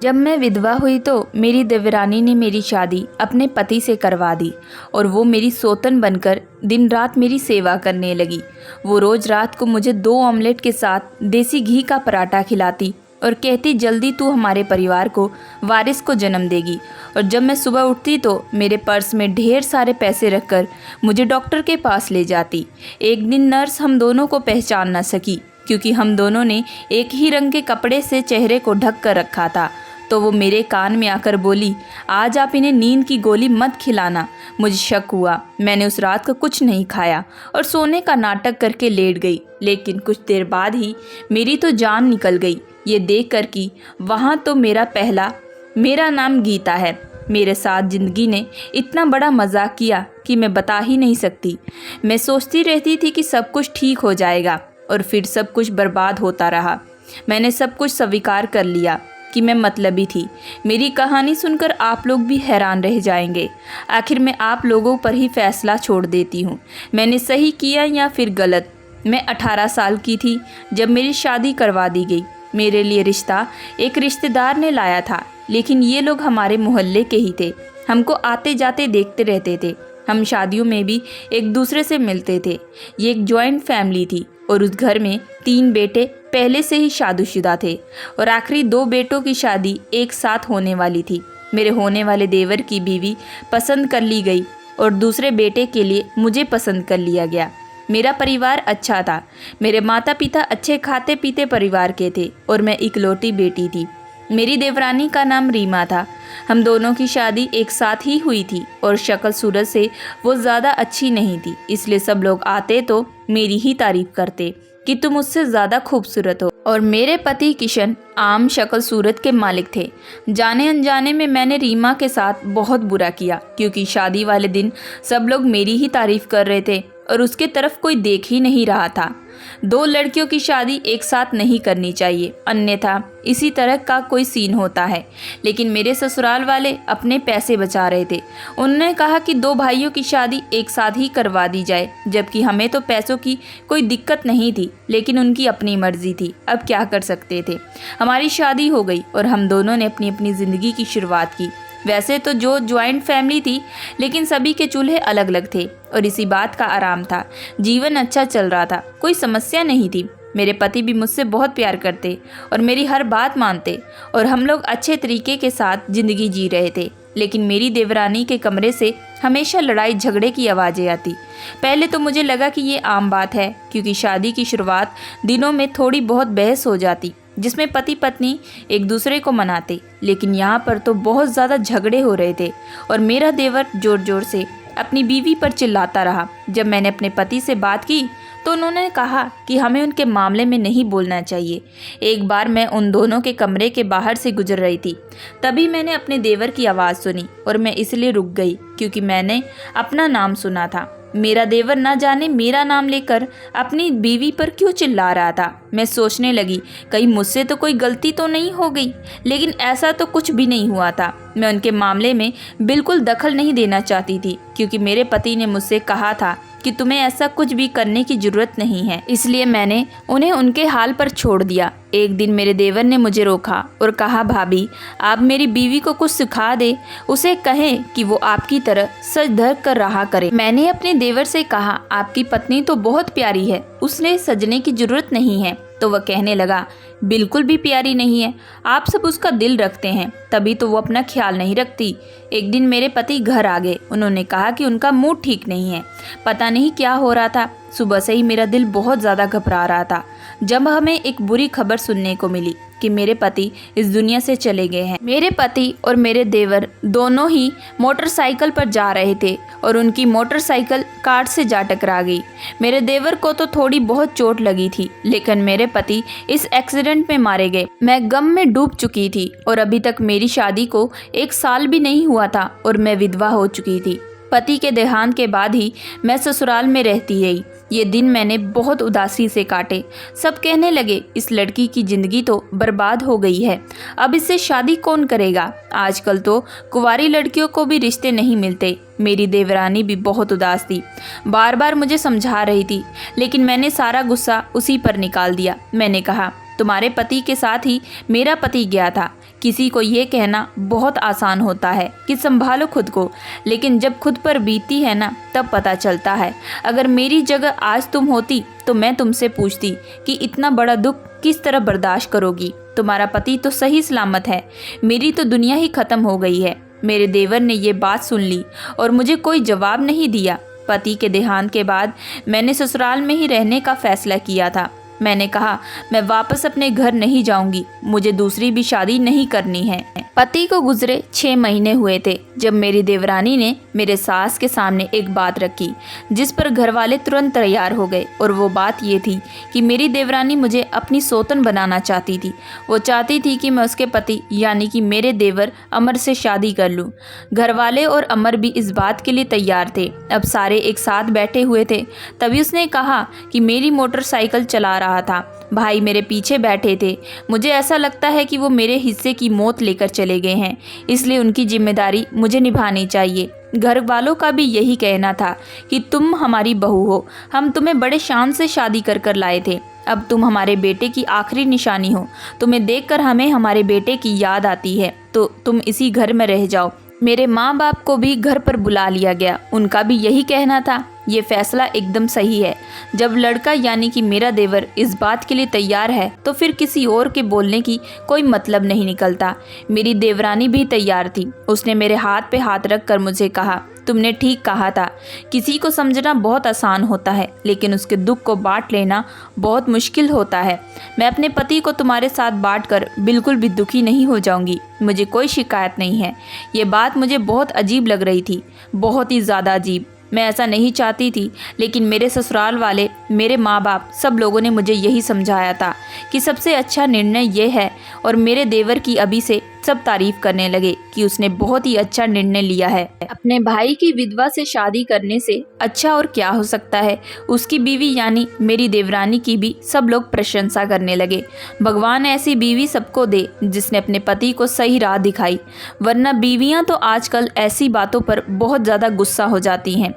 जब मैं विधवा हुई तो मेरी देवरानी ने मेरी शादी अपने पति से करवा दी और वो मेरी सौतन बनकर दिन रात मेरी सेवा करने लगी। वो रोज़ रात को मुझे 2 ऑमलेट के साथ देसी घी का पराठा खिलाती और कहती जल्दी तू हमारे परिवार को वारिस को जन्म देगी। और जब मैं सुबह उठती तो मेरे पर्स में ढेर सारे पैसे रखकर मुझे डॉक्टर के पास ले जाती। एक दिन नर्स हम दोनों को पहचान न सकी क्योंकि हम दोनों ने एक ही रंग के कपड़े से चेहरे को ढक कर रखा था। तो वो मेरे कान में आकर बोली, आज आप इन्हें नींद की गोली मत खिलाना। मुझे शक हुआ। मैंने उस रात को कुछ नहीं खाया और सोने का नाटक करके लेट गई। लेकिन कुछ देर बाद ही मेरी तो जान निकल गई ये देख कर कि वहाँ तो मेरा नाम गीता है। मेरे साथ ज़िंदगी ने इतना बड़ा मजाक किया कि मैं बता ही नहीं सकती। मैं सोचती रहती थी कि सब कुछ ठीक हो जाएगा और फिर सब कुछ बर्बाद होता रहा। मैंने सब कुछ स्वीकार कर लिया कि मैं मतलबी थी। मेरी कहानी सुनकर आप लोग भी हैरान रह जाएंगे। आखिर मैं आप लोगों पर ही फैसला छोड़ देती हूँ, मैंने सही किया या फिर गलत। मैं 18 साल की थी जब मेरी शादी करवा दी गई। मेरे लिए रिश्ता एक रिश्तेदार ने लाया था, लेकिन ये लोग हमारे मोहल्ले के ही थे। हमको आते जाते देखते रहते थे। हम शादियों में भी एक दूसरे से मिलते थे। ये एक जॉइंट फैमिली थी और उस घर में 3 बेटे पहले से ही शादीशुदा थे और आखिरी 2 बेटों की शादी एक साथ होने वाली थी। मेरे होने वाले देवर की बीवी पसंद कर ली गई और दूसरे बेटे के लिए मुझे पसंद कर लिया गया। मेरा परिवार अच्छा था। मेरे माता पिता अच्छे खाते पीते परिवार के थे और मैं इकलौती बेटी थी। मेरी देवरानी का नाम रीमा था। हम दोनों की शादी एक साथ ही हुई थी और शक्ल सूरत से वो ज़्यादा अच्छी नहीं थी, इसलिए सब लोग आते तो मेरी ही तारीफ करते कि तुम मुझसे ज़्यादा खूबसूरत हो। और मेरे पति किशन आम शक्ल सूरत के मालिक थे। जाने अनजाने में मैंने रीमा के साथ बहुत बुरा किया क्योंकि शादी वाले दिन सब लोग मेरी ही तारीफ कर रहे थे और उसके तरफ कोई देख ही नहीं रहा था। 2 लड़कियों की शादी एक साथ नहीं करनी चाहिए, अन्यथा इसी तरह का कोई सीन होता है। लेकिन मेरे ससुराल वाले अपने पैसे बचा रहे थे। उन्होंने कहा कि 2 भाइयों की शादी एक साथ ही करवा दी जाए, जबकि हमें तो पैसों की कोई दिक्कत नहीं थी, लेकिन उनकी अपनी मर्जी थी। अब क्या कर सकते थे। हमारी शादी हो गई और हम दोनों ने अपनी अपनी ज़िंदगी की शुरुआत की। वैसे तो जो ज्वाइंट फैमिली थी, लेकिन सभी के चूल्हे अलग अलग थे और इसी बात का आराम था। जीवन अच्छा चल रहा था, कोई समस्या नहीं थी। मेरे पति भी मुझसे बहुत प्यार करते और मेरी हर बात मानते और हम लोग अच्छे तरीके के साथ ज़िंदगी जी रहे थे। लेकिन मेरी देवरानी के कमरे से हमेशा लड़ाई झगड़े की आवाज़ें आती। पहले तो मुझे लगा कि ये आम बात है क्योंकि शादी की शुरुआत दिनों में थोड़ी बहुत बहस हो जाती जिसमें पति पत्नी एक दूसरे को मनाते, लेकिन यहाँ पर तो बहुत ज़्यादा झगड़े हो रहे थे और मेरा देवर ज़ोर ज़ोर से अपनी बीवी पर चिल्लाता रहा। जब मैंने अपने पति से बात की तो उन्होंने कहा कि हमें उनके मामले में नहीं बोलना चाहिए। एक बार मैं उन दोनों के कमरे के बाहर से गुजर रही थी, तभी मैंने अपने देवर की आवाज़ सुनी और मैं इसलिए रुक गई क्योंकि मैंने अपना नाम सुना था। मेरा देवर न जाने मेरा नाम लेकर अपनी बीवी पर क्यों चिल्ला रहा था। मैं सोचने लगी कहीं मुझसे तो कोई गलती तो नहीं हो गई, लेकिन ऐसा तो कुछ भी नहीं हुआ था। मैं उनके मामले में बिल्कुल दखल नहीं देना चाहती थी क्योंकि मेरे पति ने मुझसे कहा था कि तुम्हें ऐसा कुछ भी करने की ज़रूरत नहीं है, इसलिए मैंने उन्हें उनके हाल पर छोड़ दिया। एक दिन मेरे देवर ने मुझे रोका और कहा, भाभी आप मेरी बीवी को कुछ सिखा दे, उसे कहें कि वो आपकी तरह सज धज कर रहा करे। मैंने अपने देवर से कहा, आपकी पत्नी तो बहुत प्यारी है, उसने सजने की ज़रूरत नहीं है। तो वह कहने लगा, बिल्कुल भी प्यारी नहीं है, आप सब उसका दिल रखते हैं, तभी तो वो अपना ख्याल नहीं रखती। एक दिन मेरे पति घर आ गए। उन्होंने कहा कि उनका मूड ठीक नहीं है, पता नहीं क्या हो रहा था। सुबह से ही मेरा दिल बहुत ज़्यादा घबरा रहा था जब हमें एक बुरी खबर सुनने को मिली कि मेरे पति इस दुनिया से चले गए हैं। मेरे पति और मेरे देवर दोनों ही मोटरसाइकिल पर जा रहे थे और उनकी मोटरसाइकिल कार से जा टकरा गई। मेरे देवर को तो थोड़ी बहुत चोट लगी थी, लेकिन मेरे पति इस एक्सीडेंट में मारे गए। मैं गम में डूब चुकी थी और अभी तक मेरी शादी को 1 साल भी नहीं हुआ था और मैं विधवा हो चुकी थी। पति के देहांत के बाद ही मैं ससुराल में रहती रही। ये दिन मैंने बहुत उदासी से काटे। सब कहने लगे, इस लड़की की ज़िंदगी तो बर्बाद हो गई है, अब इससे शादी कौन करेगा। आजकल तो कुंवारी लड़कियों को भी रिश्ते नहीं मिलते। मेरी देवरानी भी बहुत उदास थी, बार बार मुझे समझा रही थी, लेकिन मैंने सारा गुस्सा उसी पर निकाल दिया। मैंने कहा, तुम्हारे पति के साथ ही मेरा पति गया था, किसी को ये कहना बहुत आसान होता है कि संभालो खुद को, लेकिन जब खुद पर बीती है ना तब पता चलता है। अगर मेरी जगह आज तुम होती तो मैं तुमसे पूछती कि इतना बड़ा दुख किस तरह बर्दाश्त करोगी। तुम्हारा पति तो सही सलामत है, मेरी तो दुनिया ही खत्म हो गई है। मेरे देवर ने ये बात सुन ली और मुझे कोई जवाब नहीं दिया। पति के देहांत के बाद मैंने ससुराल में ही रहने का फैसला किया था। मैंने कहा मैं वापस अपने घर नहीं जाऊंगी, मुझे दूसरी भी शादी नहीं करनी है। पति को गुजरे 6 महीने हुए थे जब मेरी देवरानी ने मेरे सास के सामने एक बात रखी जिस पर घर वाले तुरंत तैयार हो गए। और वो बात ये थी कि मेरी देवरानी मुझे अपनी सौतन बनाना चाहती थी। वो चाहती थी कि मैं उसके पति यानी कि मेरे देवर अमर से शादी कर लूँ। घर वाले और अमर भी इस बात के लिए तैयार थे। अब सारे एक साथ बैठे हुए थे, तभी उसने कहा कि मेरी मोटरसाइकिल चला रहा था, भाई मेरे पीछे बैठे थे। मुझे ऐसा लगता है कि वो मेरे हिस्से की मौत लेकर चले गए हैं, इसलिए उनकी जिम्मेदारी मुझे निभानी चाहिए। घर वालों का भी यही कहना था कि तुम हमारी बहू हो, हम तुम्हें बड़े शान से शादी कर कर लाए थे, अब तुम हमारे बेटे की आखिरी निशानी हो। तुम्हें देखकर हमें हमारे बेटे की याद आती है, तो तुम इसी घर में रह जाओ। मेरे माँ बाप को भी घर पर बुला लिया गया, उनका भी यही कहना था। ये फैसला एकदम सही है। जब लड़का यानी कि मेरा देवर इस बात के लिए तैयार है तो फिर किसी और के बोलने की कोई मतलब नहीं निकलता। मेरी देवरानी भी तैयार थी। उसने मेरे हाथ पे हाथ रख कर मुझे कहा, तुमने ठीक कहा था। किसी को समझना बहुत आसान होता है, लेकिन उसके दुख को बांट लेना बहुत मुश्किल होता है। मैं अपने पति को तुम्हारे साथ बांट कर बिल्कुल भी दुखी नहीं हो जाऊंगी, मुझे कोई शिकायत नहीं है। ये बात मुझे बहुत अजीब लग रही थी, बहुत ही ज़्यादा अजीब। मैं ऐसा नहीं चाहती थी, लेकिन मेरे ससुराल वाले, मेरे माँ बाप, सब लोगों ने मुझे यही समझाया था कि सबसे अच्छा निर्णय ये है। और मेरे देवर की अभी से सब तारीफ करने लगे कि उसने बहुत ही अच्छा निर्णय लिया है। अपने भाई की विधवा से शादी करने से अच्छा और क्या हो सकता है। उसकी बीवी यानी मेरी देवरानी की भी सब लोग प्रशंसा करने लगे। भगवान ऐसी बीवी सबको दे जिसने अपने पति को सही राह दिखाई, वरना बीवियां तो आजकल ऐसी बातों पर बहुत ज़्यादा गुस्सा हो जाती हैं।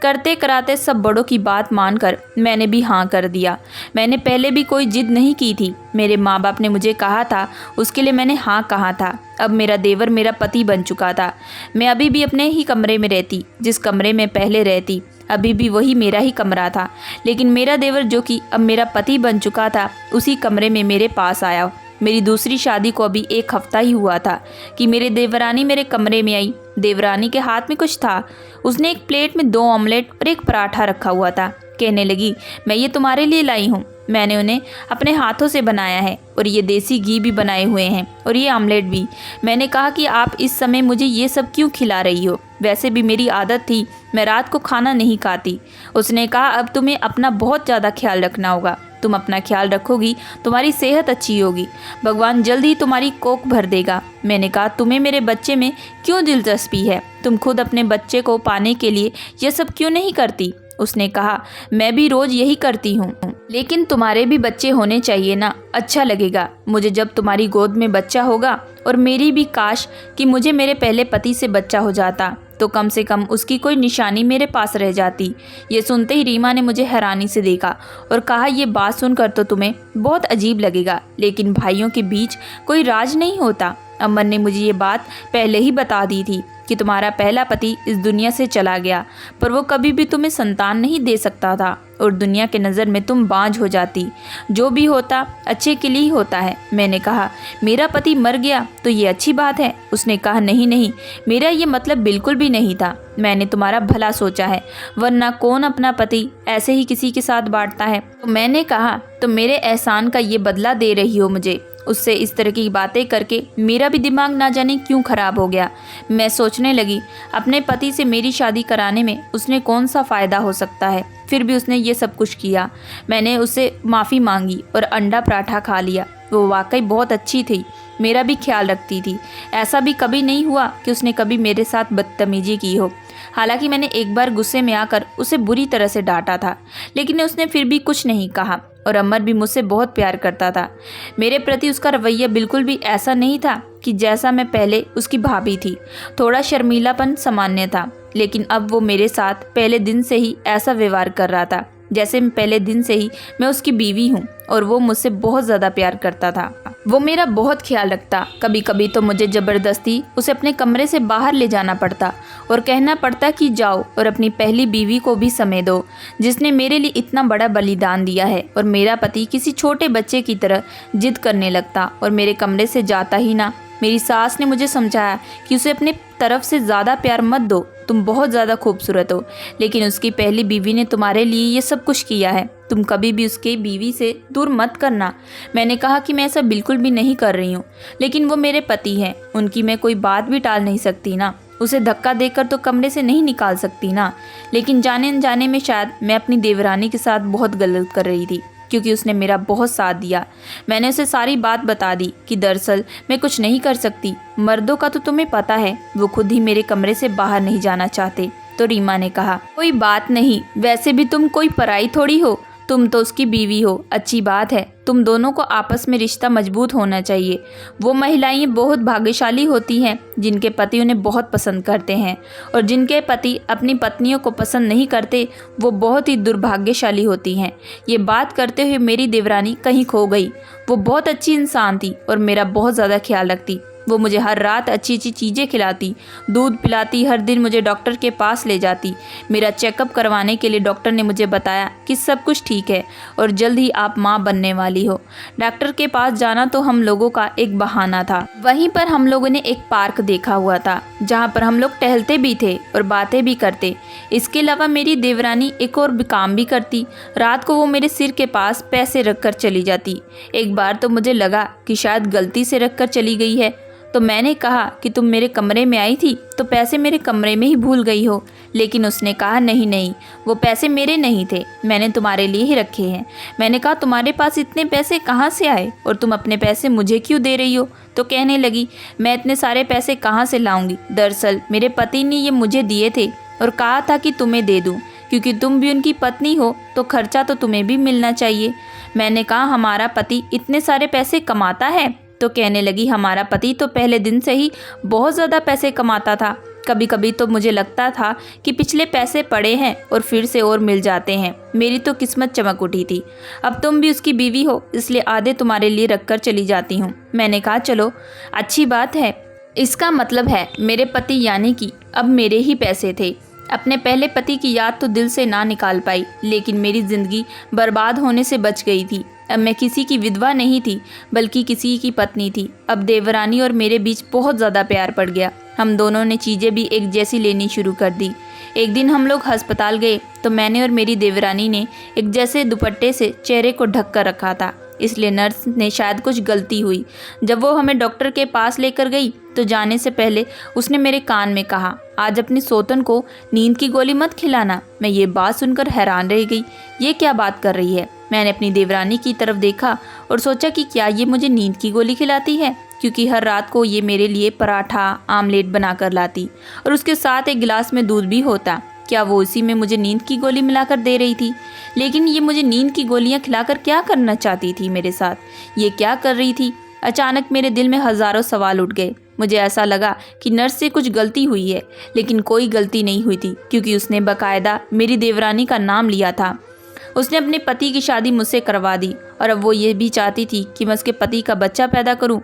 करते कराते सब बड़ों की बात मानकर मैंने भी हाँ कर दिया। मैंने पहले भी कोई जिद नहीं की थी, मेरे माँ बाप ने मुझे कहा था उसके लिए मैंने हाँ कहा था। अब मेरा देवर मेरा पति बन चुका था। मैं अभी भी अपने ही कमरे में रहती, जिस कमरे में पहले रहती, अभी भी वही मेरा ही कमरा था। लेकिन मेरा देवर जो कि अब मेरा पति बन चुका था, उसी कमरे में मेरे पास आया। मेरी दूसरी शादी को अभी 1 हफ्ता ही हुआ था कि मेरे देवरानी मेरे कमरे में आई। देवरानी के हाथ में कुछ था। उसने एक प्लेट में 2 ऑमलेट और एक पराठा रखा हुआ था। कहने लगी, मैं ये तुम्हारे लिए लाई हूँ। मैंने उन्हें अपने हाथों से बनाया है और ये देसी घी भी बनाए हुए हैं और ये आमलेट भी। मैंने कहा कि आप इस समय मुझे ये सब क्यों खिला रही हो, वैसे भी मेरी आदत थी, मैं रात को खाना नहीं खाती। उसने कहा, अब तुम्हें अपना बहुत ज़्यादा ख्याल रखना होगा। तुम अपना ख्याल रखोगी, तुम्हारी सेहत अच्छी होगी, भगवान जल्द ही तुम्हारी कोख भर देगा। मैंने कहा, तुम्हें मेरे बच्चे में क्यों दिलचस्पी है, तुम खुद अपने बच्चे को पाने के लिए यह सब क्यों नहीं करती। उसने कहा, मैं भी रोज यही करती हूँ, लेकिन तुम्हारे भी बच्चे होने चाहिए ना, अच्छा लगेगा मुझे जब तुम्हारी गोद में बच्चा होगा। और मेरी भी काश कि मुझे मेरे पहले पति से बच्चा हो जाता, तो कम से कम उसकी कोई निशानी मेरे पास रह जाती। ये सुनते ही रीमा ने मुझे हैरानी से देखा और कहा, ये बात सुनकर तो तुम्हें बहुत अजीब लगेगा, लेकिन भाइयों के बीच कोई राज नहीं होता। अमर ने मुझे ये बात पहले ही बता दी थी कि तुम्हारा पहला पति इस दुनिया से चला गया, पर वो कभी भी तुम्हें संतान नहीं दे सकता था और दुनिया के नज़र में तुम बांझ हो जाती। जो भी होता अच्छे के लिए ही होता है। मैंने कहा, मेरा पति मर गया तो ये अच्छी बात है। उसने कहा, नहीं नहीं, मेरा ये मतलब बिल्कुल भी नहीं था। मैंने तुम्हारा भला सोचा है, वरना कौन अपना पति ऐसे ही किसी के साथ बांटता है। तो मैंने कहा, तो मेरे एहसान का ये बदला दे रही हो मुझे। उससे इस तरह की बातें करके मेरा भी दिमाग ना जाने क्यों ख़राब हो गया। मैं सोचने लगी, अपने पति से मेरी शादी कराने में उसने कौन सा फ़ायदा हो सकता है, फिर भी उसने ये सब कुछ किया। मैंने उससे माफ़ी मांगी और अंडा पराठा खा लिया। वो वाकई बहुत अच्छी थी, मेरा भी ख्याल रखती थी। ऐसा भी कभी नहीं हुआ कि उसने कभी मेरे साथ बदतमीजी की हो। हालांकि मैंने एक बार गुस्से में आकर उसे बुरी तरह से डांटा था, लेकिन उसने फिर भी कुछ नहीं कहा। और अमर भी मुझसे बहुत प्यार करता था। मेरे प्रति उसका रवैया बिल्कुल भी ऐसा नहीं था कि जैसा मैं पहले उसकी भाभी थी। थोड़ा शर्मीलापन सामान्य था, लेकिन अब वो मेरे साथ पहले दिन से ही ऐसा व्यवहार कर रहा था। जैसे पहले दिन से ही मैं उसकी बीवी हूँ और वो मुझसे बहुत ज़्यादा प्यार करता था। वो मेरा बहुत ख्याल रखता। कभी कभी तो मुझे ज़बरदस्ती उसे अपने कमरे से बाहर ले जाना पड़ता और कहना पड़ता कि जाओ और अपनी पहली बीवी को भी समय दो, जिसने मेरे लिए इतना बड़ा बलिदान दिया है। और मेरा पति किसी छोटे बच्चे की तरह जिद करने लगता और मेरे कमरे से जाता ही ना। मेरी सास ने मुझे समझाया कि उसे अपने तरफ से ज़्यादा प्यार मत दो, तुम बहुत ज़्यादा खूबसूरत हो, लेकिन उसकी पहली बीवी ने तुम्हारे लिए ये सब कुछ किया है, तुम कभी भी उसके बीवी से दूर मत करना। मैंने कहा कि मैं ऐसा बिल्कुल भी नहीं कर रही हूँ, लेकिन वो मेरे पति हैं, उनकी मैं कोई बात भी टाल नहीं सकती ना। उसे धक्का देकर तो कमरे से नहीं निकाल सकती ना। लेकिन जाने अनजाने में शायद मैं अपनी देवरानी के साथ बहुत गलत कर रही थी, क्योंकि उसने मेरा बहुत साथ दिया। मैंने उसे सारी बात बता दी कि दरअसल मैं कुछ नहीं कर सकती। मर्दों का तो तुम्हें पता है, वो खुद ही मेरे कमरे से बाहर नहीं जाना चाहते। तो रीमा ने कहा, कोई बात नहीं, वैसे भी तुम कोई पराई थोड़ी हो, तुम तो उसकी बीवी हो। अच्छी बात है, तुम दोनों को आपस में रिश्ता मजबूत होना चाहिए। वो महिलाएं बहुत भाग्यशाली होती हैं जिनके पति उन्हें बहुत पसंद करते हैं, और जिनके पति अपनी पत्नियों को पसंद नहीं करते वो बहुत ही दुर्भाग्यशाली होती हैं। ये बात करते हुए मेरी देवरानी कहीं खो गई। वो बहुत अच्छी इंसान थी और मेरा बहुत ज़्यादा ख्याल रखती। वो मुझे हर रात अच्छी अच्छी चीज़ें खिलाती, दूध पिलाती, हर दिन मुझे डॉक्टर के पास ले जाती। मेरा चेकअप करवाने के लिए डॉक्टर ने मुझे बताया कि सब कुछ ठीक है और जल्द ही आप माँ बनने वाली हो। डॉक्टर के पास जाना तो हम लोगों का एक बहाना था। वहीं पर हम लोगों ने एक पार्क देखा हुआ था जहाँ पर हम लोग टहलते भी थे और बातें भी करते। इसके अलावा मेरी देवरानी एक और भी काम भी करती। रात को वो मेरे सिर के पास पैसे रख कर चली जाती। एक बार तो मुझे लगा कि शायद गलती से रख कर चली गई है, तो मैंने कहा कि तुम मेरे कमरे में आई थी तो पैसे मेरे कमरे में ही भूल गई हो। लेकिन उसने कहा, नहीं नहीं, वो पैसे मेरे नहीं थे, मैंने तुम्हारे लिए ही रखे हैं। मैंने कहा, तुम्हारे पास इतने पैसे कहाँ से आए और तुम अपने पैसे मुझे क्यों दे रही हो? तो कहने लगी, मैं इतने सारे पैसे कहाँ से लाऊंगी, दरअसल मेरे पति ने ये मुझे दिए थे और कहा था कि तुम्हें दे दूँ, क्योंकि तुम भी उनकी पत्नी हो तो खर्चा तो तुम्हें भी मिलना चाहिए। मैंने कहा, हमारा पति इतने सारे पैसे कमाता है? तो कहने लगी, हमारा पति तो पहले दिन से ही बहुत ज़्यादा पैसे कमाता था। कभी कभी तो मुझे लगता था कि पिछले पैसे पड़े हैं और फिर से और मिल जाते हैं। मेरी तो किस्मत चमक उठी थी। अब तुम भी उसकी बीवी हो, इसलिए आधे तुम्हारे लिए रख कर चली जाती हूँ। मैंने कहा, चलो अच्छी बात है। इसका मतलब है मेरे पति यानी कि अब मेरे ही पैसे थे। अपने पहले पति की याद तो दिल से ना निकाल पाई, लेकिन मेरी ज़िंदगी बर्बाद होने से बच गई थी। अब मैं किसी की विधवा नहीं थी, बल्कि किसी की पत्नी थी। अब देवरानी और मेरे बीच बहुत ज़्यादा प्यार पड़ गया। हम दोनों ने चीज़ें भी एक जैसी लेनी शुरू कर दी। एक दिन हम लोग अस्पताल गए तो मैंने और मेरी देवरानी ने एक जैसे दुपट्टे से चेहरे को ढक कर रखा था, इसलिए नर्स ने शायद कुछ गलती हुई। जब वो हमें डॉक्टर के पास लेकर गई तो जाने से पहले उसने मेरे कान में कहा, आज अपनी सोतन को नींद की गोली मत खिलाना। मैं ये बात सुनकर हैरान रह गई, ये क्या बात कर रही है? मैंने अपनी देवरानी की तरफ देखा और सोचा कि क्या ये मुझे नींद की गोली खिलाती है, क्योंकि हर रात को ये मेरे लिए पराठा आमलेट बना कर लाती और उसके साथ एक गिलास में दूध भी होता। क्या वो उसी में मुझे नींद की गोली मिलाकर दे रही थी? लेकिन ये मुझे नींद की गोलियां खिलाकर क्या करना चाहती थी मेरे साथ? ये क्या कर रही थी? अचानक मेरे दिल में हज़ारों सवाल उठ गए। मुझे ऐसा लगा कि नर्स से कुछ गलती हुई है, लेकिन कोई गलती नहीं हुई थी, क्योंकि उसने बाकायदा मेरी देवरानी का नाम लिया था। उसने अपने पति की शादी मुझसे करवा दी और अब वो ये भी चाहती थी कि मैं उसके पति का बच्चा पैदा करूं।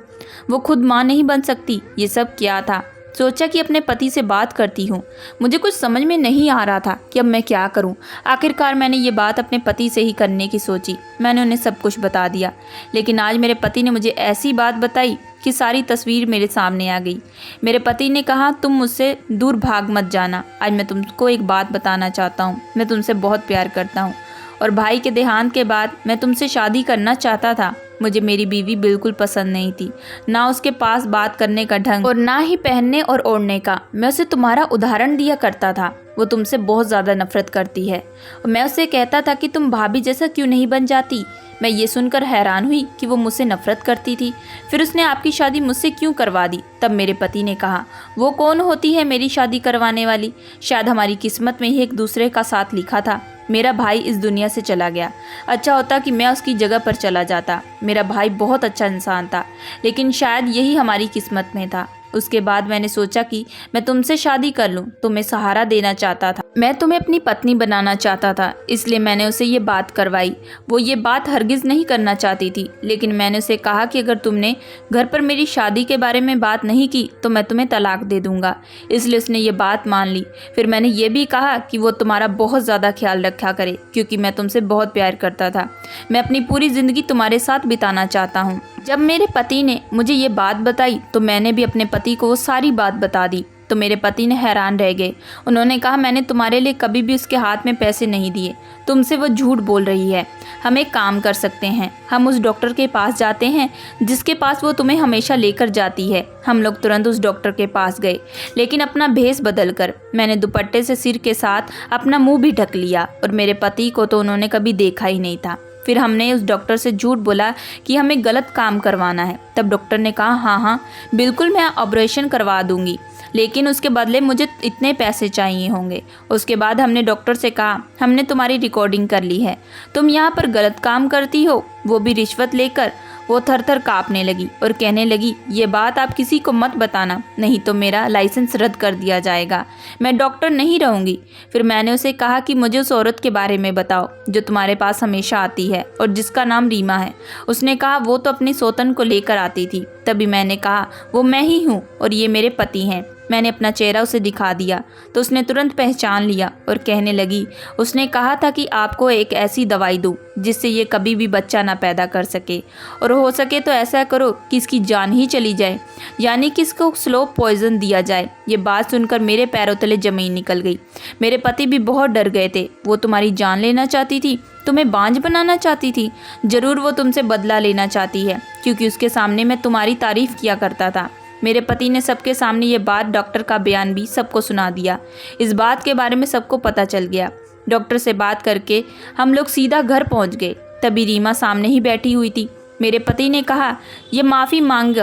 वो खुद माँ नहीं बन सकती। ये सब क्या था? सोचा कि अपने पति से बात करती हूँ। मुझे कुछ समझ में नहीं आ रहा था कि अब मैं क्या करूँ। आखिरकार मैंने ये बात अपने पति से ही करने की सोची। मैंने उन्हें सब कुछ बता दिया, लेकिन आज मेरे पति ने मुझे ऐसी बात बताई कि सारी तस्वीर मेरे सामने आ गई। मेरे पति ने कहा, तुम मुझसे दूर भाग मत जाना। आज मैं तुमको एक बात बताना चाहता हूँ। मैं तुमसे बहुत प्यार करता हूँ और भाई के देहांत के बाद मैं तुमसे शादी करना चाहता था। मुझे मेरी बीवी बिल्कुल पसंद नहीं थी, ना उसके पास बात करने का ढंग और ना ही पहनने और ओढ़ने का। मैं उसे तुम्हारा उदाहरण दिया करता था। वो तुमसे बहुत ज़्यादा नफरत करती है और मैं उसे कहता था कि तुम भाभी जैसा क्यों नहीं बन जाती। मैं ये सुनकर हैरान हुई कि वो मुझसे नफरत करती थी। फिर उसने आपकी शादी मुझसे क्यों करवा दी? तब मेरे पति ने कहा, वो कौन होती है मेरी शादी करवाने वाली? शायद हमारी किस्मत में ही एक दूसरे का साथ लिखा था। मेरा भाई इस दुनिया से चला गया। अच्छा होता कि मैं उसकी जगह पर चला जाता। मेरा भाई बहुत अच्छा इंसान था, लेकिन शायद यही हमारी किस्मत में था। उसके बाद मैंने सोचा कि मैं तुमसे शादी कर लूं। तुम्हें सहारा देना चाहता था। मैं तुम्हें अपनी पत्नी बनाना चाहता था, इसलिए मैंने उसे ये बात करवाई। वो ये बात हरगिज़ नहीं करना चाहती थी, लेकिन मैंने उसे कहा कि अगर तुमने घर पर मेरी शादी के बारे में बात नहीं की तो मैं तुम्हें तलाक दे दूंगा। इसलिए उसने ये बात मान ली। फिर मैंने ये भी कहा कि वो तुम्हारा बहुत ज़्यादा ख्याल रखा करे, क्योंकि मैं तुमसे बहुत प्यार करता था। मैं अपनी पूरी ज़िंदगी तुम्हारे साथ बिताना चाहता हूँ। जब मेरे पति ने मुझे ये बात बताई तो मैंने भी अपने पति को वो सारी बात बता दी। तो मेरे पति ने हैरान रह गए। उन्होंने कहा, मैंने तुम्हारे लिए कभी भी उसके हाथ में पैसे नहीं दिए, तुमसे वो झूठ बोल रही है। हम एक काम कर सकते हैं, हम उस डॉक्टर के पास जाते हैं जिसके पास वो तुम्हें हमेशा लेकर जाती है। हम लोग तुरंत उस डॉक्टर के पास गए, लेकिन अपना भेष बदल कर। मैंने दुपट्टे से सिर के साथ अपना मुंह भी ढक लिया, और मेरे पति को तो उन्होंने कभी देखा ही नहीं था। फिर हमने उस डॉक्टर से झूठ बोला कि हमें गलत काम करवाना है। तब डॉक्टर ने कहा, हाँ बिल्कुल, मैं ऑपरेशन करवा दूंगी, लेकिन उसके बदले मुझे इतने पैसे चाहिए होंगे। उसके बाद हमने डॉक्टर से कहा, हमने तुम्हारी रिकॉर्डिंग कर ली है, तुम यहाँ पर गलत काम करती हो, वो भी रिश्वत लेकर। वो थर थर काँपने लगी और कहने लगी, ये बात आप किसी को मत बताना, नहीं तो मेरा लाइसेंस रद्द कर दिया जाएगा, मैं डॉक्टर नहीं रहूँगी। फिर मैंने उसे कहा कि मुझे उस औरत के बारे में बताओ जो तुम्हारे पास हमेशा आती है और जिसका नाम रीमा है। उसने कहा, वो तो अपनी सौतन को लेकर आती थी। तभी मैंने कहा, वो मैं ही हूँ और ये मेरे पति हैं। मैंने अपना चेहरा उसे दिखा दिया तो उसने तुरंत पहचान लिया और कहने लगी, उसने कहा था कि आपको एक ऐसी दवाई दूं जिससे ये कभी भी बच्चा ना पैदा कर सके, और हो सके तो ऐसा करो कि इसकी जान ही चली जाए, यानी कि इसको स्लो पॉइजन दिया जाए। ये बात सुनकर मेरे पैरों तले ज़मीन निकल गई। मेरे पति भी बहुत डर गए थे। वो तुम्हारी जान लेना चाहती थी, तुम्हें बांझ बनाना चाहती थी। ज़रूर वो तुमसे बदला लेना चाहती है, क्योंकि उसके सामने मैं तुम्हारी तारीफ़ किया करता था। मेरे पति ने सबके सामने ये बात, डॉक्टर का बयान भी सबको सुना दिया। इस बात के बारे में सबको पता चल गया। डॉक्टर से बात करके हम लोग सीधा घर पहुंच गए। तभी रीमा सामने ही बैठी हुई थी। मेरे पति ने कहा, ये माफ़ी मांग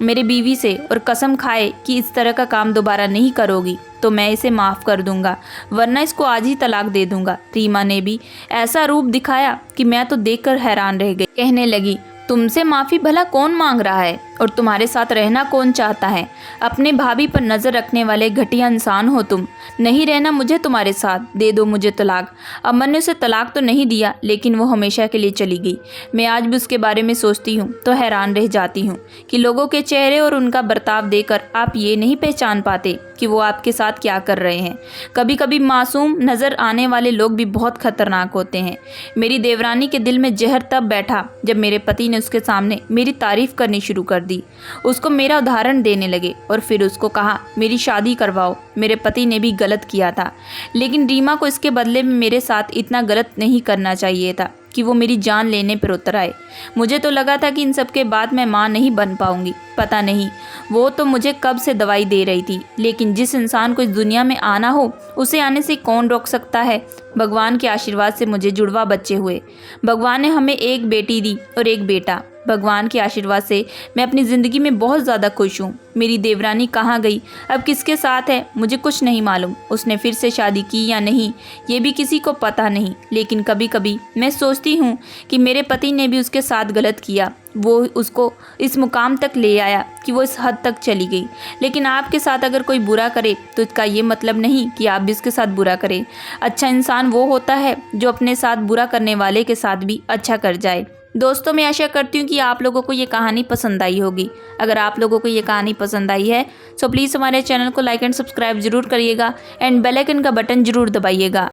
मेरे बीवी से और कसम खाए कि इस तरह का काम दोबारा नहीं करोगी तो मैं इसे माफ़ कर दूंगा, वरना इसको आज ही तलाक दे दूंगा। रीमा ने भी ऐसा रूप दिखाया कि मैं तो देखकर हैरान रह गई। कहने लगी, तुमसे माफ़ी भला कौन मांग रहा है और तुम्हारे साथ रहना कौन चाहता है? अपने भाभी पर नज़र रखने वाले घटिया इंसान हो तुम। नहीं रहना मुझे तुम्हारे साथ, दे दो मुझे तलाक। अमन ने उसे तलाक तो नहीं दिया, लेकिन वो हमेशा के लिए चली गई। मैं आज भी उसके बारे में सोचती हूँ तो हैरान रह जाती हूँ कि लोगों के चेहरे और उनका बर्ताव देखकर आप ये नहीं पहचान पाते कि वो आपके साथ क्या कर रहे हैं। कभी कभी मासूम नज़र आने वाले लोग भी बहुत खतरनाक होते हैं। मेरी देवरानी के दिल में जहर तब बैठा जब मेरे पति ने उसके सामने मेरी तारीफ़ करनी शुरू कर दी। उसको मेरा उदाहरण देने लगे और फिर उसको कहा, मेरी शादी करवाओ। मेरे पति ने भी गलत किया था, लेकिन रीमा को इसके बदले में मेरे साथ इतना गलत नहीं करना चाहिए था कि वो मेरी जान लेने पर उतर आए। मुझे तो लगा था कि इन सब के बाद मैं माँ नहीं बन पाऊंगी। पता नहीं वो तो मुझे कब से दवाई दे रही थी, लेकिन जिस इंसान को इस दुनिया में आना हो उसे आने से कौन रोक सकता है। भगवान के आशीर्वाद से मुझे जुड़वा बच्चे हुए। भगवान ने हमें एक बेटी दी और एक बेटा। भगवान के आशीर्वाद से मैं अपनी ज़िंदगी में बहुत ज़्यादा खुश हूँ। मेरी देवरानी कहाँ गई, अब किसके साथ है, मुझे कुछ नहीं मालूम। उसने फिर से शादी की या नहीं ये भी किसी को पता नहीं, लेकिन कभी कभी मैं सोचती हूँ कि मेरे पति ने भी उसके साथ गलत किया। वो उसको इस मुकाम तक ले आया कि वो इस हद तक चली गई। लेकिन आपके साथ अगर कोई बुरा करे तो इसका ये मतलब नहीं कि आप भी उसके साथ बुरा करें। अच्छा इंसान वो होता है जो अपने साथ बुरा करने वाले के साथ भी अच्छा कर जाए। दोस्तों, मैं आशा करती हूँ कि आप लोगों को ये कहानी पसंद आई होगी। अगर आप लोगों को ये कहानी पसंद आई है तो प्लीज़ हमारे चैनल को लाइक एंड सब्सक्राइब जरूर करिएगा एंड बेल आइकन का बटन जरूर दबाइएगा।